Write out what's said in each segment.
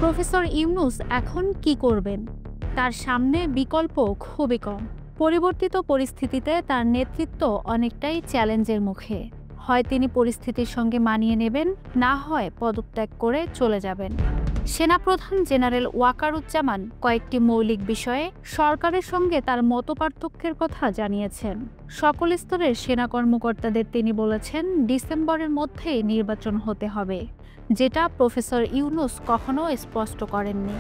Professor Yunus এখন কি করবেন? তার সামনে বিকল্প খুবই কম। পরিবর্তিত পরিস্থিতিতে তার নেতৃত্ব অনেকটাই চ্যালেঞ্জের মুখে। হয় তিনি পরিস্থিতির সঙ্গে মানিয়ে নেবেন, না হয় পদত্যাগ করে চলে যাবেন। সেনাপ্রধান জেনারেল ওয়াকারুজ্জামান কয়েকটি মৌলিক বিষয়ে সরকারের সঙ্গে তার মতপার্থক্যের কথা জানিয়েছেন। সকল স্তরের সেনা কর্মকর্তাদের তিনি বলেছেন ডিসেম্বরের মধ্যেই নির্বাচন হতে হবে, যেটা প্রফেসর ইউনূস কখনো স্পষ্ট করেননি।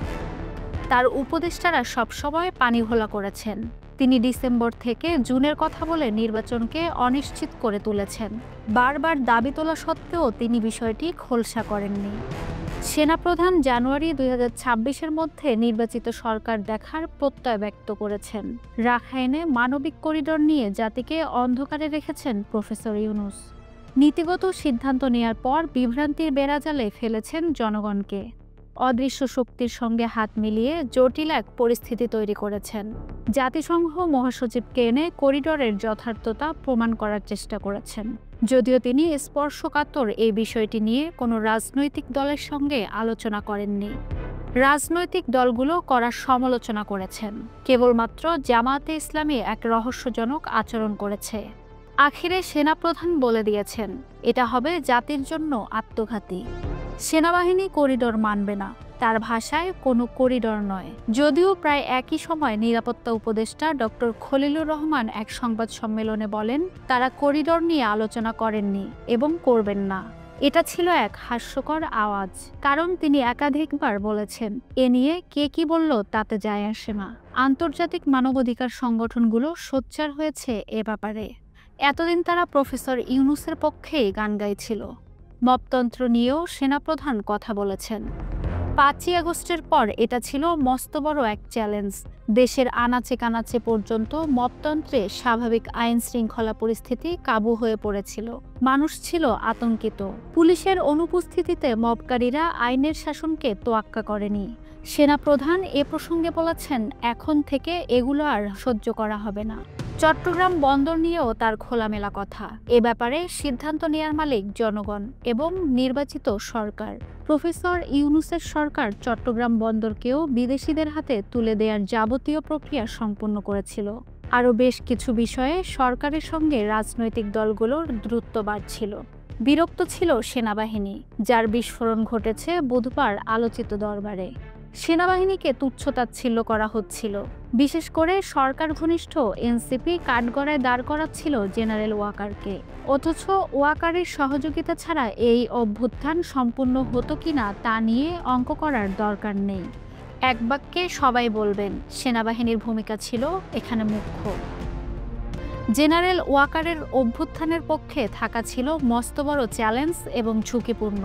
তার উপদেষ্টারা সবসময় পানিঘোলা করেছেন। তিনি ডিসেম্বর থেকে জুনের কথা বলে নির্বাচনকে অনিশ্চিত করে তুলেছেন। বারবার দাবি তোলা সত্ত্বেও তিনি বিষয়টি খোলসা করেননি। সেনাপ্রধান জানুয়ারি 2026-এর মধ্যে নির্বাচিত সরকার দেখার প্রত্যয় ব্যক্ত করেছেন। রাখাইনে মানবিক করিডোর নিয়ে জাতিকে অন্ধকারে রেখেছেন প্রফেসর ইউনূস। নীতিগত সিদ্ধান্ত নেয়ার পর বিভ্রান্তির বেড়াজালে ফেলেছেন জনগণকে। অদৃশ্য শক্তির সঙ্গে হাত মিলিয়ে জটিল এক পরিস্থিতি তৈরি করেছেন। জাতিসংঘ মহাসচিবকে এনে করিডোরের যথার্থতা প্রমাণ করার চেষ্টা করেছেন, যদিও তিনি স্পর্শকাতর এই বিষয়টি নিয়ে কোনো রাজনৈতিক দলের সঙ্গে আলোচনা করেননি। রাজনৈতিক দলগুলো করার সমালোচনা করেছেন। কেবলমাত্র জামায়াতে ইসলামী এক রহস্যজনক আচরণ করেছে। আখিরে সেনাপ্রধান বলে দিয়েছেন, এটা হবে জাতির জন্য আত্মঘাতী। সেনাবাহিনী করিডোর মানবে না, তার ভাষায় কোনো করিডোর নয়। যদিও প্রায় একই সময় নিরাপত্তা উপদেষ্টা ডক্টর খলিলুর রহমান এক সংবাদ সম্মেলনে বলেন তারা করিডোর নিয়ে আলোচনা করেননি এবং করবেন না। এটা ছিল এক হাস্যকর আওয়াজ, কারণ তিনি একাধিকবার বলেছেন এ নিয়ে কে কি বলল তাতে যায় আসে না। আন্তর্জাতিক মানবাধিকার সংগঠনগুলো সোচ্চার হয়েছে এ ব্যাপারে। এতদিন তারা প্রফেসর ইউনূসের পক্ষেই গান গাইছিল। মপতন্ত্র নিয়েও সেনাপ্রধান কথা বলেছেন। 5ই আগস্টের পর এটা ছিল মস্ত বড় এক চ্যালেঞ্জ। দেশের আনাচে কানাচে পর্যন্ত মপতন্ত্রে স্বাভাবিক আইন শৃঙ্খলা পরিস্থিতি কাবু হয়ে পড়েছিল। মানুষ ছিল আতঙ্কিত। পুলিশের অনুপস্থিতিতে মবকারীরা আইনের শাসনকে তোয়াক্কা করেনি। সেনাপ্রধান এ প্রসঙ্গে বলেছেন এখন থেকে এগুলো আর সহ্য করা হবে না। চট্টগ্রাম বন্দর নিয়েও তার খোলামেলা কথা। এ ব্যাপারে সিদ্ধান্ত নেয়ার মালিক জনগণ এবং নির্বাচিত সরকার। প্রফেসর ইউনূসের সরকার চট্টগ্রাম বন্দরকেও বিদেশিদের হাতে তুলে দেওয়ার যাবতীয় প্রক্রিয়া সম্পন্ন করেছিল। আরও বেশ কিছু বিষয়ে সরকারের সঙ্গে রাজনৈতিক দলগুলোর দূরত্ব বাড়ছিল। বিরক্ত ছিল সেনাবাহিনী, যার বিস্ফোরণ ঘটেছে বুধবার আলোচিত দরবারে। সেনাবাহিনীকে তুচ্ছতাচ্ছিল্য করা হচ্ছিল। বিশেষ করে সরকার ঘনিষ্ঠ এনসিপি কাঠগড়ায় দাঁড় করাচ্ছিল জেনারেল ওয়াকারকে। অথচ ওয়াকারের সহযোগিতা ছাড়া এই অভ্যুত্থান সম্পূর্ণ হতো কিনা তা নিয়ে অঙ্ক করার দরকার নেই। এক বাক্যে সবাই বলবেন সেনাবাহিনীর ভূমিকা ছিল এখানে মুখ্য। জেনারেল ওয়াকারের অভ্যুত্থানের পক্ষে থাকা ছিল মস্ত বড় চ্যালেঞ্জ এবং ঝুঁকিপূর্ণ।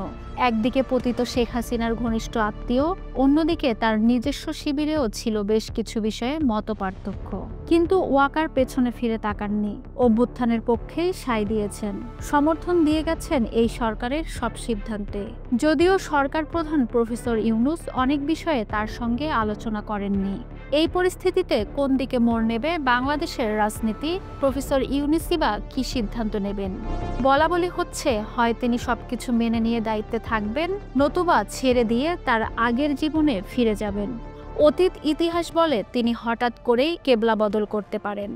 একদিকে পতিত শেখ হাসিনার ঘনিষ্ঠ আত্মীয়, অন্যদিকে তার নিজস্ব শিবিরেও ছিল বেশ কিছু বিষয়ে মতপার্থক্য। কিন্তু ওয়াকার পেছনে ফিরে তাকাননি, অভ্যুত্থানের পক্ষেই সায় দিয়েছেন, সমর্থন দিয়ে গেছেন এই সরকারের সব সিদ্ধান্তে। যদিও সরকার প্রধান প্রফেসর ইউনূস অনেক বিষয়ে তার সঙ্গে আলোচনা করেননি। এই পরিস্থিতিতে কোন দিকে মোড় নেবে বাংলাদেশের রাজনীতি, প্রফেসর ইউনূসই বা কি সিদ্ধান্ত নেবেন? বলা বলি হচ্ছে হয় তিনি সবকিছু মেনে নিয়ে দায়িত্বে থাকবেন, নতুবা ছেড়ে দিয়ে তার আগের জীবনে ফিরে যাবেন। অতীত ইতিহাস বলে তিনি হঠাৎ করেই কেবলা বদল করতে পারেন।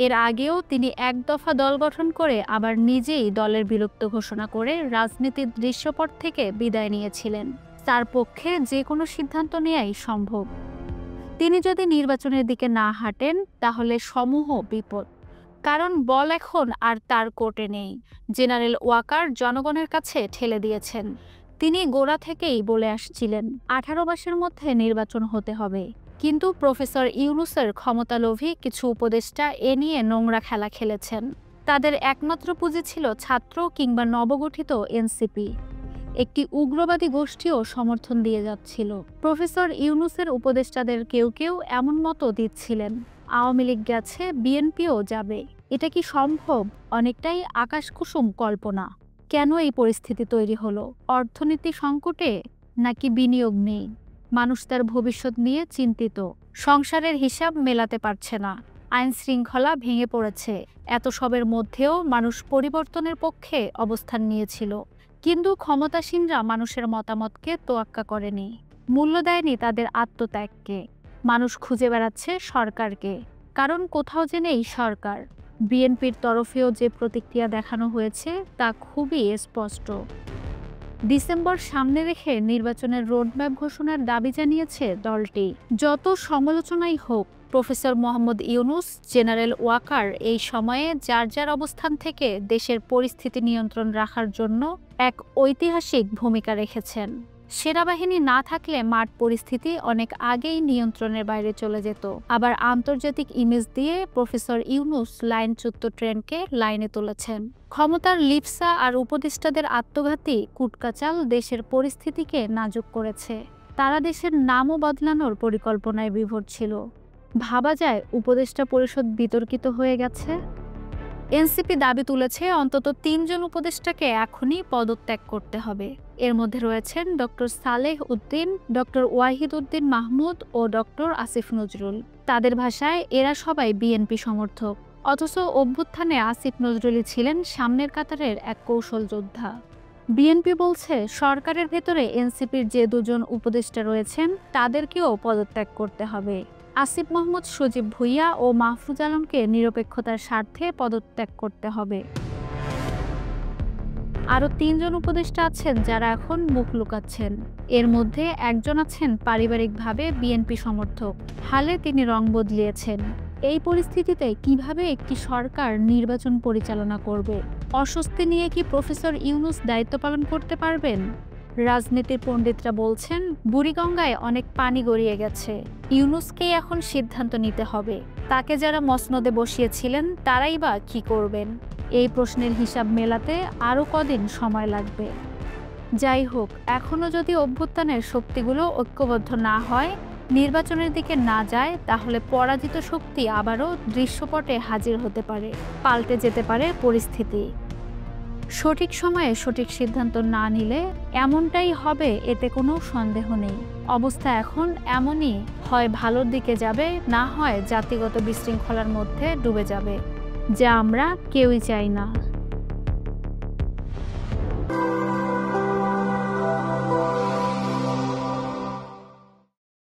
এর আগেও তিনি এক দফা দল গঠন করে আবার নিজেই দলের বিলুপ্ত ঘোষণা করে রাজনীতির দৃশ্যপট থেকে বিদায় নিয়েছিলেন। তার পক্ষে যে কোনো সিদ্ধান্ত নেয়াই সম্ভব। তিনি যদি নির্বাচনের দিকে না হাঁটেন তাহলে সমূহ বিপদ, কারণ বল এখন আর তার কোর্টে নেই। জেনারেল ওয়াকার জনগণের কাছে ঠেলে দিয়েছেন। তিনি গোড়া থেকেই বলে আসছিলেন 18 মাসের মধ্যে নির্বাচন হতে হবে। কিন্তু প্রফেসর ইউনূসের ক্ষমতালোভী কিছু উপদেষ্টা এ নিয়ে নোংরা খেলা খেলেছেন। তাদের একমাত্র পুঁজি ছিল ছাত্র কিংবা নবগঠিত এনসিপি। একটি উগ্রবাদী গোষ্ঠীও সমর্থন দিয়ে যাচ্ছিল। প্রফেসর ইউনূসের উপদেষ্টাদের কেউ কেউ এমন মতো দিচ্ছিলেন আওয়ামী লীগ গেছে, বিএনপিও যাবে। এটা কি সম্ভব? অনেকটাই আকাশকুসুম কল্পনা। কেন এই পরিস্থিতি তৈরি হলো? অর্থনীতি সংকটে, নাকি বিনিয়োগ নেই? মানুষ তার ভবিষ্যৎ নিয়ে চিন্তিত। সংসারের হিসাব মেলাতে পারছে না। আইন শৃঙ্খলা ভেঙে পড়েছে। এত সবের মধ্যেও মানুষ পরিবর্তনের পক্ষে অবস্থান নিয়েছিল, কিন্তু ক্ষমতাসীনরা মানুষের মতামতকে তোয়াক্কা করেনি। মূল্য দেয়নি তাদের আত্মত্যাগকে। মানুষ খুঁজে বেড়াচ্ছে সরকারকে, কারণ কোথাও যে নেই সরকার। বিএনপির তরফেও যে প্রতিক্রিয়া দেখানো হয়েছে তা খুবই স্পষ্ট। ডিসেম্বর সামনে রেখে নির্বাচনের রোডম্যাপ ঘোষণার দাবি জানিয়েছে দলটি। যত সমালোচনাই হোক, প্রফেসর মোহাম্মদ ইউনূস, জেনারেল ওয়াকার এই সময়ে যার যার অবস্থান থেকে দেশের পরিস্থিতি নিয়ন্ত্রণ রাখার জন্য এক ঐতিহাসিক ভূমিকা রেখেছেন। সেনাবাহিনী না থাকলে মাঠ পরিস্থিতি অনেক আগেই নিয়ন্ত্রণের বাইরে চলে যেত। আবার আন্তর্জাতিক ইমেজ দিয়ে প্রফেসর ইউনূস লাইনচ্যুত ট্রেনকে লাইনে তুলেছেন। ক্ষমতার লিপসা আর উপদেষ্টাদের আত্মঘাতী কুটকাচাল দেশের পরিস্থিতিকে নাজুক করেছে। তারা দেশের নামও বদলানোর পরিকল্পনায় বিভোর ছিল। ভাবা যায় উপদেষ্টা পরিষদ বিতর্কিত হয়ে গেছে। এনসিপি দাবি তুলেছে অন্তত ৩ জন উপদেষ্টাকে এখনই পদত্যাগ করতে হবে। এর মধ্যে রয়েছেন ডক্টর সালেহ উদ্দিন, ডক্টর ওয়াহিদ উদ্দিন মাহমুদ ও ডক্টর আসিফ নজরুল। তাদের ভাষায় এরা সবাই বিএনপি সমর্থক, অথচ অভ্যুত্থানে আসিফ নজরুলই ছিলেন সামনের কাতারের এক কৌশল যোদ্ধা। বিএনপি বলছে সরকারের ভেতরে এনসিপির যে 2 জন উপদেষ্টা রয়েছেন তাদেরকেও পদত্যাগ করতে হবে। আসিফ মাহমুদ, সজীব ভুইয়া ও মাহফুজ আলমকে নিরপেক্ষতার স্বার্থে পদত্যাগ করতে হবে। আরও 3 জন উপদেষ্টা আছেন যারা এখন মুখ লুকাচ্ছেন। এর মধ্যে একজন আছেন পারিবারিকভাবে বিএনপি সমর্থক, হালে তিনি রং বদলিয়েছেন। এই পরিস্থিতিতে কিভাবে একটি সরকার নির্বাচন পরিচালনা করবে? অস্বস্তি নিয়ে কি প্রফেসর ইউনূস দায়িত্ব পালন করতে পারবেন? রাজনীতির পণ্ডিতরা বলছেন বুড়িগঙ্গায় অনেক পানি গড়িয়ে গেছে, ইউনূসকেই এখন সিদ্ধান্ত নিতে হবে। তাকে যারা মসনদে বসিয়েছিলেন তারাই বা কি করবেন? এই প্রশ্নের হিসাব মেলাতে আরও কদিন সময় লাগবে। যাই হোক, এখনও যদি অভ্যুত্থানের শক্তিগুলো ঐক্যবদ্ধ না হয়, নির্বাচনের দিকে না যায়, তাহলে পরাজিত শক্তি আবারও দৃশ্যপটে হাজির হতে পারে। পাল্টে যেতে পারে পরিস্থিতি। সঠিক সময়ে সঠিক সিদ্ধান্ত না নিলে এমনটাই হবে, এতে কোনো সন্দেহ নেই। অবস্থা এখন এমনই, হয় ভালোর দিকে যাবে, না হয় জাতিগত বিশৃঙ্খলার মধ্যে ডুবে যাবে, যা আমরা কেউই চাই না।